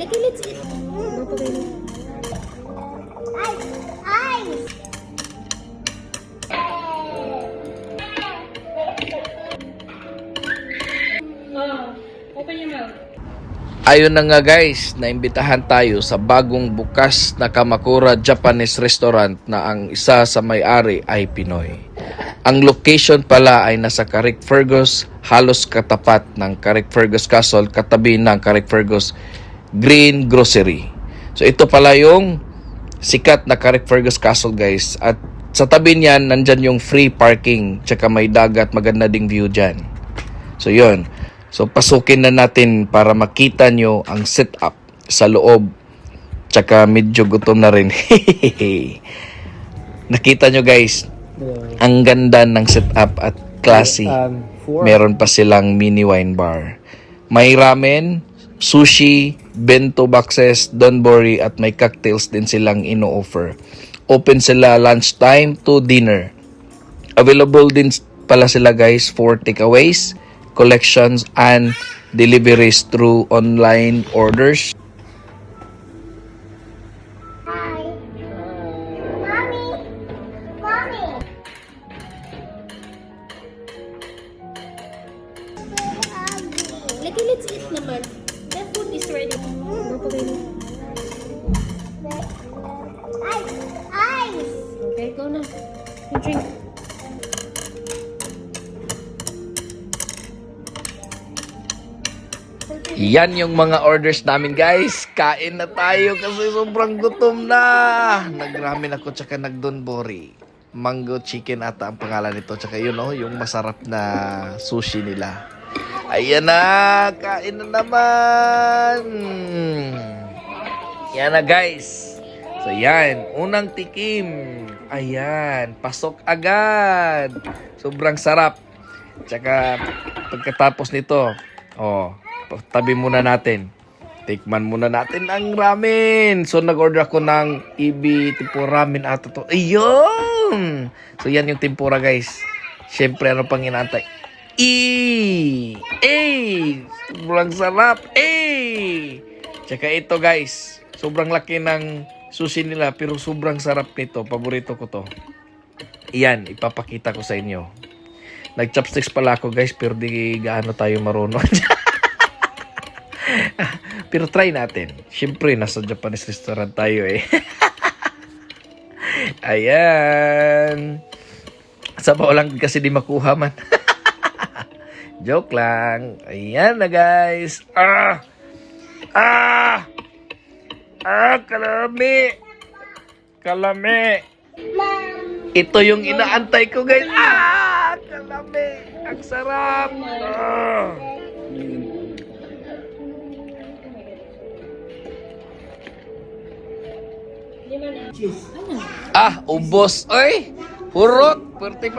Lagi, let's eat. Ice! Open your mouth. Ayun na nga guys, naimbitahan tayo sa bagong bukas na Kamakura Japanese restaurant na ang isa sa may-ari ay Pinoy. Ang location pala ay nasa Carrickfergus, halos katapat ng Carrickfergus Castle, katabi ng Carrickfergus Green Grocery. So ito pala yung sikat na Carrickfergus Castle guys. At sa tabi niyan, nandyan yung free parking, tsaka may dagat, maganda ding view dyan. So yun. So pasukin na natin para makita nyo ang setup sa loob. Tsaka medyo gutom na rin. Nakita nyo guys, ang ganda ng setup at classy. Meron pa silang mini wine bar. May ramen, sushi, bento boxes, donbori at may cocktails din silang ino-offer. Open sila lunchtime to dinner. Available din pala sila guys for takeaways, collections and deliveries through online orders. Hi. Mommy. Mommy. Lagi, let's eat naman. That food is ready. Ice! Okay, go na. You drink. Yan yung mga orders namin guys. Kain na tayo kasi sobrang gutom na. Nagramen ako tsaka nagdonbori. Mango chicken ata ang pangalan nito. Tsaka yun yung masarap na sushi nila. Ayan na. Kain na naman. Yan na guys. So yan. Unang tikim. Ayan. Pasok agad. Sobrang sarap. Tsaka pagkatapos nito. Tabi muna natin. Tikman muna natin ang ramen. So, nag-order ako ng ibi tempura ramen ata to. Ayun! So, yan yung tempura, guys. Siyempre, ano pang inaantay? Sobrang sarap. Tsaka ito, guys. Sobrang laki ng sushi nila, pero sobrang sarap nito. Paborito ko to. Iyan, ipapakita ko sa inyo. Nag-chopsticks pala ako, guys, pero di gaano tayo marunong. Pero try natin. Siyempre, nasa Japanese restaurant tayo eh. Ayan. Sabaw lang kasi di makuha man. Joke lang. Ayan na guys. Kalami. Kalami. Ito yung inaantay ko guys. Kalami. Ang sarap. Ubos. Oy, hurot.